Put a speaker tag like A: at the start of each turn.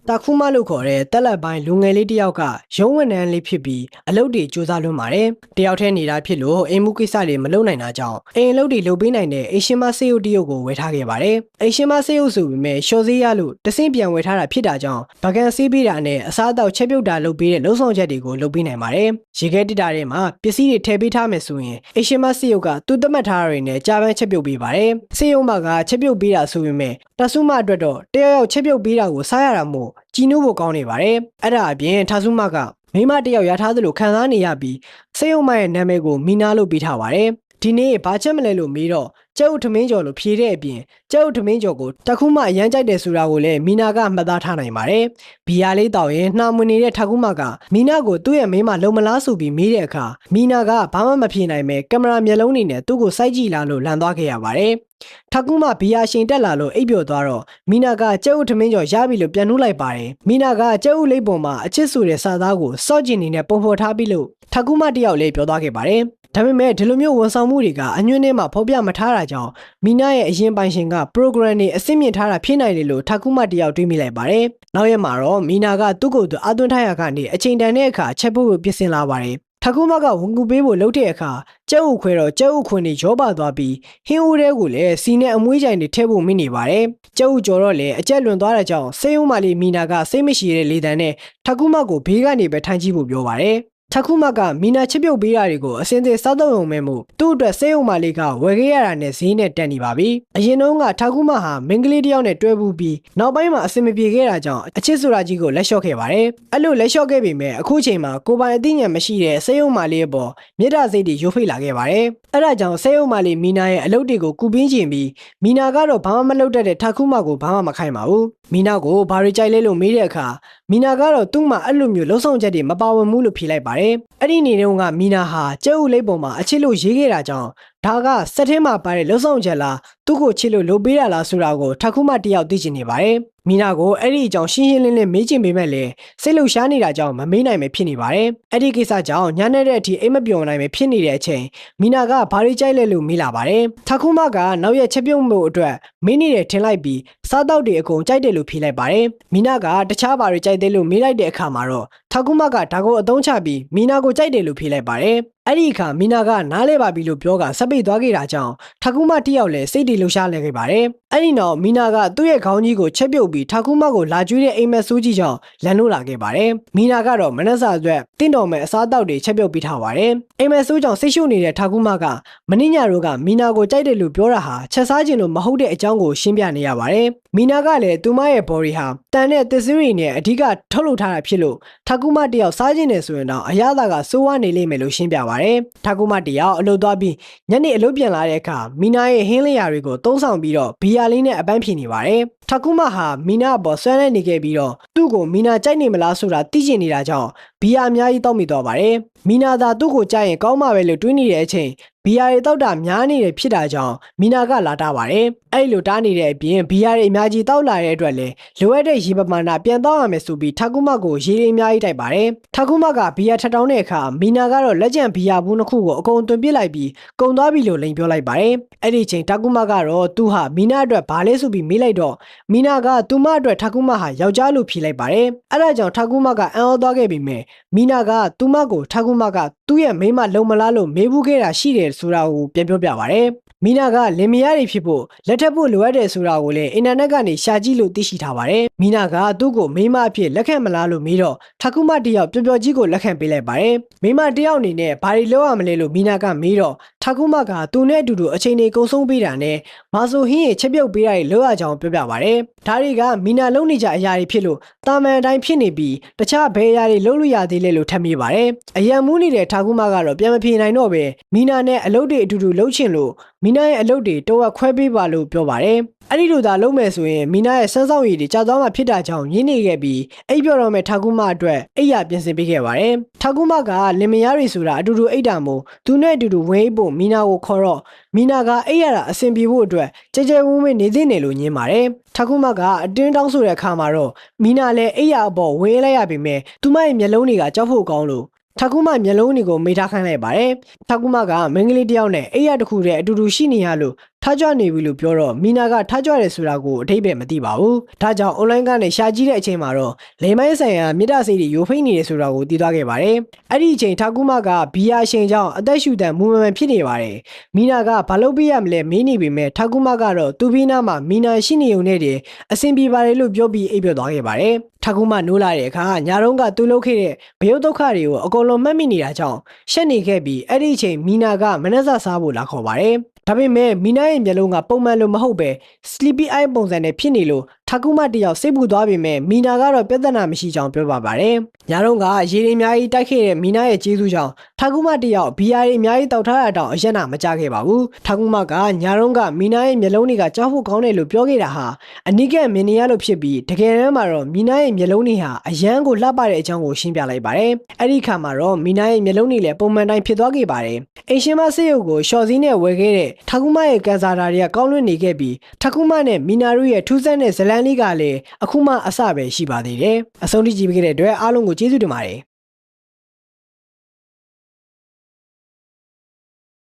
A: တာခုမလို့ခေါ်တဲ့တက်လက်ပိုင်းလူငယ်လေးတစ်ယောက်ကရုံးဝန်ထမ်းလေးဖြစ်ပြီးအလုပ်တွေစူးစမ်းလွန်းပါတယ်။တယောက်တည်းနေတာဖြစ်လို့အိမ်မှုကိစ္စတွေမလုပ်နိုင်တာကြောင့်အိမ်အလုပ်တွေလုပ်ပေးနိုင်တဲ့အိမ်ရှင်မဆေးရုပ်တရုပ်ကိုဝယ်ထားခဲ့ပါတယ်။အိမ်ရှင်မဆေးရုပ်ဆိုပေမဲ့ရှော့ဆေးရလို့တဆင့်ပြန်ဝယ်ထားတာဖြစ်တာကြောင့်ဗကန်ဆေးပေးတာနဲ့အစားအသောက်ချက်ပြုတ်တာလုပ်ပေးတဲ့လုံဆောင်ချက်တွေကိုလုပ်ပေးနိုင်ပါတယ်။ရေခဲတစ်တာထဲမှာပစ္စည်းတွေထည့်ပေးထားမယ်ဆိုရင်အိမ်ရှင်မဆေးရုပ်ကသူ့သတ်မှတ်ထားတာတွေနဲ့ကြာပန်းချက်ပြုတ်ပေးပါတယ်။ဆေးရုံမှာကချက်ပြုတ်ပေးတာဆိုပေမဲ့တဆုမအတွက်တော့တယောက်ချက်ပြုတ်ပေးတာကိုစားရတာမို့ကြည်နူးဖို့ကောင်းနေပါတယ်။အဲ့ဒါအပြင်ထာဆုမကမိမတယောက်ရထားသလိုခံစားနေရပြီးဆေးရုံမရဲ့နာမည်ကိုမီနာလို့ပေးထားပါတယ်။ဒီနေ့ဘာချက်မလဲလို့မေးတော့ကျုပ်ထမင်းကျော်လို့ဖြေတဲ့အပြင်ကျုပ်ထမင်းကျော်ကိုတခုမှအရမ်းကြိုက်တယ်ဆိုတာကိုလည်းမီနာကမှတ်သားထားနိုင်ပါတယ်။ဘီယာလေးတောက်ရင်နှာမွေနေတဲ့ထခုမကမီနာကိုသူ့ရဲ့မိမလုံမလားဆိုပြီးမေးတဲ့အခါမီနာကဘာမှမဖြေနိုင်ပဲကင်မရာမျက်လုံးတွေနဲ့သူ့ကိုစိုက်ကြည့်လာလို့လန်သွားခဲ့ရပါတယ်။ထခုမဘီယာရှင်တက်လာလို့အိပ်ပျော်သွားတော့မီနာကကျုပ်ထမင်းကျော်ရပြီလို့ပြန်နှုတ်လိုက်ပါတယ်။မီနာကကျုပ်လိပ်ပေါ်မှာအချစ်ဆိုတဲ့စာသားကိုစော့ကျင်နေနဲ့ပုံဖော်ထားပြီးလို့ထခုမတယောက်လေးပြောသွားခဲ့ပါတယ်။ဒါပေမဲ့ဒီလိုမျိုးဝန်ဆောင်မှုတွေကအညွှန်းထဲမှာဖော်ပြမထားတာကြောင့်မီနာရဲ့အရင်ပိုင်ရှင်က program တွေအဆင့်မြင့်ထားတာဖြစ်နိုင်တယ်လို့ထခုမတယောက်တွေးမိလိုက်ပါတယ်။နောက်ရက်မှာတော့မီနာကသူ့ကိုယ်သူအသွင်းထားရကနေအချိန်တန်တဲ့အခါချက်ဖို့ပြင်ဆင်လာပါတယ်။ထခုမကဝန်ကူပေးဖို့လုပ်တဲ့အခါကျုပ်ခွဲတော့ကျုပ်ခွင်တွေရောပါသွားပြီးဟင်းဦးတဲကိုလည်းစီနဲ့အမွှေးကြိုင်တွေထည့်ဖို့မိနေပါတယ်။ကျုပ်ကြော်တော့လေအကျက်လွန်သွားတဲ့ကြောင့်ဆေးရုံမလေးမီနာကစိတ်မရှိတဲ့လေတံနဲ့ထခုမကိုဘေးကနေပဲထိုင်ကြည့်ဖို့ပြောပါတယ်။ထခုမကမီနာချစ်ပြုတ်ပေးတာတွေကိုအစင်သေးစားတော့ုံမဲ့မှုသူ့အတွက်ဆေးရုံမလေးကဝယ်ခဲ့ရတာနဲ့ဈေးနဲ့တက်နေပါပြီ။အရင်တုန်းကထခုမဟာမင်္ဂလေးတယောက်နဲ့တွဲပူးပြီးနောက်ပိုင်းမှာအစင်မပြေခဲ့တာကြောင့်အချစ်ဆိုတာကြီးကိုလက်လျှော့ခဲ့ပါတယ်။အဲ့လိုလက်လျှော့ခဲ့ပေမဲ့အခုချိန်မှာကိုပိုင်အသိဉာဏ်မရှိတဲ့ဆေးရုံမလေးအပေါ်မြေတားစိတ်တွေရုပ်ဖိတ်လာခဲ့ပါတယ်။အဲ့ဒါကြောင့်ဆေးရုံမလေးမီနာရဲ့အလုပ်တွေကိုကူပင်းကျင်ပြီးမီနာကတော့ဘာမှမလုပ်တတ်တဲ့ထခုမကိုဘာမှမခိုင်းပါဘူး။မီနာကိုဘာတွေကြိုက်လဲလို့မေးတဲ့အခါမီနာကတော့သူ့မှာအဲ့လိုမျိုးလှုပ်ဆောင်ချက်တွေမပါဝင်ဘူးလို့ဖြေလိုက်ပါတယ်။အဲ့ဒီနေ့တုန်းကမီနာဟာကျုပ်လိပ်ပေါ်မှာအချစ်လို့ရေးခဲ့တာကြောင့်ဒါကစက်ထဲမှာပါတဲ့လှုပ်ဆောင်ချက်လားသူ့ကိုချစ်လို့လုပ်ပေးတာလားဆိုတာကိုထခုမတယောက်သိချင်နေပါတယ်။မီနာကိုအဲ့ဒီအကြောင်းရှင်းရှင်းလင်းလင်းမေးချင်ပေမဲ့လည်းစိတ်လှုပ်ရှားနေတာကြောင့်မမေးနိုင်ပဲဖြစ်နေပါတယ်။အဲ့ဒီကိစ္စကြောင့်ညနေတဲ့အထိအိမ်မပြောင်းနိုင်ပဲဖြစ်နေတဲ့အချိန်မီနာကဘာတွေကြိုက်လဲလို့မေးလာပါတယ်။ထခုမကနောက်ရက်ချက်ပြုတ်မှုအတွက်မင်းနေတယ်ထင်လိုက်ပြီးစားတောက်တွေအကုန်ကြိုက်တယ်လို့ဖြေလိုက်ပါတယ်။မီနာကတခြားဘာတွေကြိုက်တယ်လို့မေးလိုက်တဲ့အခါမှာတော့ထခုမကဒါကိုအသုံးချပြီးမီနာကိုကြိုက်တယ်လို့ဖြေလိုက်ပါတယ်။အဲ့ဒီအခါမီနာကနားလဲပါပြီလို့ပြောကဆက်ပိတ်သွားခဲ့တာကြောင့်ထခုမတယောက်လည်းစိတ်တွေလှုပ်ရှားလဲခဲ့ပါတယ်။အဲ့ဒီနောက်မီနာကသူ့ရဲ့ခေါင်းကြီးကိုချက်ပြုတ်ပြီးထခုမကိုလာကျွေးတဲ့အိမ်မက်ဆိုးကြီးကြောင့်လန်လို့လာခဲ့ပါတယ်။မီနာကတော့မနှက်စာအတွက်တင့်တော်မဲ့အစားအသောက်တွေချက်ပြုတ်ပေးထားပါတယ်။အိမ်မက်ဆိုးကြောင့်စိတ်ရှုပ်နေတဲ့ထခုမကမင်းညတို့ကမီနာကိုကြိုက်တယ်လို့ပြောတာဟာချက်စားခြင်းလို့မဟုတ်တဲ့အကြောင်းကိုရှင်းပြနေရပါတယ်။မီနာကလည်းသူမရဲ့ body ဟာတန်တဲ့သစ်စည်းတွေနဲ့အဓိကထုတ်လုပ်ထားတာဖြစ်လို့ထခုမတယောက်စားခြင်းနဲ့ဆိုရင်တော့အရသာကစိုးဝါးနေလိမ့်မယ်လို့ရှင်းပြပါတယ်။ထခုမတယောက်အလုပ်သွားပြီးညနေအလုပ်ပြန်လာတဲ့အခါမီနာရဲ့ဟင်းလျာတွေကိုသုံးဆောင်ပြီးတော့ဘီယာလေးနဲ့အပန်းဖြေနေပါတယ်။ထခုမဟာမီနာအပေါ်ဆွဲနေနေခဲ့ပြီးတော့သူ့ကိုမီနာကြိုက်နေမလားဆိုတာသိချင်နေတာကြောင့်ဘီယာအများကြီးတောက်မိသွားပါတယ်။မီနာသာသူ့ကိုကြိုက်ရင်ကောင်းမှာပဲလို့တွေးနေတဲ့အချိန်ဘီယာတွေတောက်တာများနေတယ်ဖြစ်တာကြောင့်မီနာကလာတာပါတယ်။အဲ့လိုတားနေတဲ့အပြင်ဘီယာတွေအများကြီးတောက်လာတဲ့အတွက်လည်းလိုအပ်တဲ့ရေပမာဏပြန်တောက်ရမယ်ဆိုပြီးထခုမကိုရေတွေအများကြီးတိုက်ပါတယ်။ထခုမကဘီယာထက်တောင်းတဲ့အခါမီနာကတော့လက်ကျန်ဘီယာဘူးနှစ်ခုကိုအကုန်တွင်ပစ်လိုက်ပြီးကုန်သွားပြီလို့လိန်ပြောလိုက်ပါတယ်။အဲ့ဒီချိန်ထခုမကတော့သူဟာမီနာအတွက်ဘာလဲဆိုပြီးမေးလိုက်တော့မီနာကသူမအတွက်ထခုမဟာယောက်ျားလို့ဖြေလိုက်ပါတယ်။အဲ့ဒါကြောင့်ထခုမကအံ့ဩသွားခဲ့ပြီမဲ့မီနာကသူမကိုထခုမကသူ့ရဲ့မိန်းမလုံမလားလို့မေးဘူးခဲ့တာရှိတယ်ဆိုတာကိုပြန်ပြောပြပါတယ်။မီနာကလင်မယားတွေဖြစ်ဖို့လက်ထပ်ဖို့လိုအပ်တယ်ဆိုတာကိုလည်းအင်တာနက်ကနေရှာကြည့်လို့သိရှိထားပါတယ်။မီနာကသူ့ကိုမိန်းမအဖြစ်လက်ခံမလားလို့မေးတော့ထခုမတယောက်ပျော်ကြီးကိုလက်ခံပေးလိုက်ပါတယ်။မိန်းမတယောက်အနေနဲ့ဘာတွေလုပ်ရမလဲလို့မီနာကမေးတော့ထခုမကသူနဲ့အတူတူအချိန်တွေကုန်ဆုံးပေးတာနဲ့မာဆိုဟင်းရဲ့ချက်ပြုတ်ပေးတာတွေလုပ်ရကြောင်းပြောပြပါတယ်။ဒါတွေကမီနာလုံနေကြအရာတွေဖြစ်လို့တာမန်အတိုင်းဖြစ်နေပြီးတခြားဘယ်အရာတွေလုပ်လို့ရသေးလဲလို့ထပ်မေးပါတယ်။အယံမူးနေတဲ့ထခုမကတော့ပြန်မဖြေနိုင်တော့ပဲမီနာနဲ့အလုပ်တွေအတူတူလုပ်ချင်လို့မီနာရဲ့အလုပ်တွေတော့ခွဲပေးပါလို့ပြောပါတယ်။အဲ့ဒီလိုသာလုပ်မယ်ဆိုရင်မီနာရဲ့စမ်းဆောင်ရည်တွေကြာသွားမှဖြစ်တာကြောင့်ရင်းနေခဲ့ပြီးအိပ်ပျော်တော့မဲ့ထခုမအတွက်အိပ်ရပြင်ဆင်ပေးခဲ့ပါတယ်။ထခုမကလင်မယားတွေဆိုတာအတူတူအိပ်တာမို့သူနဲ့အတူတူဝင်ဖို့မီနာကိုခေါ်တော့မီနာကအိပ်ရတာအဆင်ပြေဖို့အတွက်ကြဲကြဲဝန်းဝန်းနေသင့်တယ်လို့ညင်းပါတယ်။ထခုမကအတင်းတောင်းဆိုတဲ့အခါမှာတော့မီနာလည်းအိပ်ရအပေါ်ဝင်လိုက်ရပေမဲ့သူမရဲ့မျက်လုံးတွေကကြောက်ဖို့ကောင်းလို့ထခုမမျက်လုံးတွေကိုမေးထားခိုင်းလိုက်ပါတယ်။ထခုမကမင်္ဂလေးတယောက်နဲ့အိပ်ရတစ်ခုတည်းအတူတူရှိနေရလို့ ထားကြွနေပြီလို့ပြောတော့မီနာကထားကြွတယ်ဆိုတာကိုအထိပ္ပယ်မသိပါဘူး။ဒါကြောင့် online ကနေရှာကြည့်တဲ့အချိန်မှာတော့လိမ်မိုင်းဆိုင်ရာမြစ်တာစိတ်တွေယိုဖိနေတယ်ဆိုတာကိုသိသွားခဲ့ပါတယ်။အဲ့ဒီအချိန်ထာကူမကဘီယာရှင်ကြောင့်အသက်ရှူတန်မူမမှန်ဖြစ်နေပါတယ်။မီနာကဘာလုပ်ပြရမလဲမေးနေပေမဲ့ထာကူမကတော့သူ့ဘေးနားမှာမီနာရှိနေုံနဲ့တည်းအဆင်ပြေပါတယ်လို့ပြောပြီးအိပ်ပျော်သွားခဲ့ပါတယ်။ထာကူမနိုးလာတဲ့အခါညာတော့ကသူ့လုပ်ခဲ့တဲ့ဘယုတ်ဒုက္ခတွေကိုအကုန်လုံးမှတ်မိနေတာကြောင့်ရှက်နေခဲ့ပြီးအဲ့ဒီအချိန်မီနာကမနှက်စစားဖို့လာခေါ်ပါတယ်။ဒါပေမဲ့မီနာရဲ့မျက်လုံးကပုံမှန်လိုမဟုတ်ပဲ sleepy eye ပုံစံနဲ့ဖြစ်နေလို့ထာကူမတယောက်စိတ်ပူသွားပေမဲ့မီနာကတော့ပြဿနာမရှိကြောင်းပြောပါပါတယ်။ညာတော့ကရေတွေအများကြီးတိုက်ခဲ့တဲ့မီနာရဲ့ကျေးဇူးကြောင့်ထာကူမတယောက်ဘီယာတွေအများကြီးတောက်ထားတာတောင်အရက်နာမကြခဲ့ပါဘူး။ထာကူမကညာတော့ကမီနာရဲ့မျက်လုံးတွေကကြောက်ဖို့ကောင်းတယ်လို့ပြောခဲ့တာဟာအနိကမြင်နေရလို့ဖြစ်ပြီးတကယ်တမ်းမှာတော့မီနာရဲ့မျက်လုံးတွေဟာအယမ်းကိုလှပတဲ့အကြောင်းကိုရှင်းပြလိုက်ပါတယ်။အဲ့ဒီခါမှာတော့မီနာရဲ့မျက်လုံးတွေလည်းပုံမှန်တိုင်းဖြစ်သွားခဲ့ပါတယ်။အိမ်ရှင်မဆေးရုပ်ကိုရှော့စည်းနဲ့ဝယ်ခဲ့တဲ့ထာကူမရဲ့ကန်ဆာဓာတွေကကောင်းလွင့်နေခဲ့ပြီးထာကူမနဲ့မီနာတို့ရဲ့ထူးဆန်းတဲ့ဇလန်းလေးကလည်းအခုမှအစပဲရှိပါသေးတယ်။အဆုံးထိကြည့်ပေးခဲ့တဲ့အတွက်အားလုံးကိုကျေးဇူးတင်ပါတယ်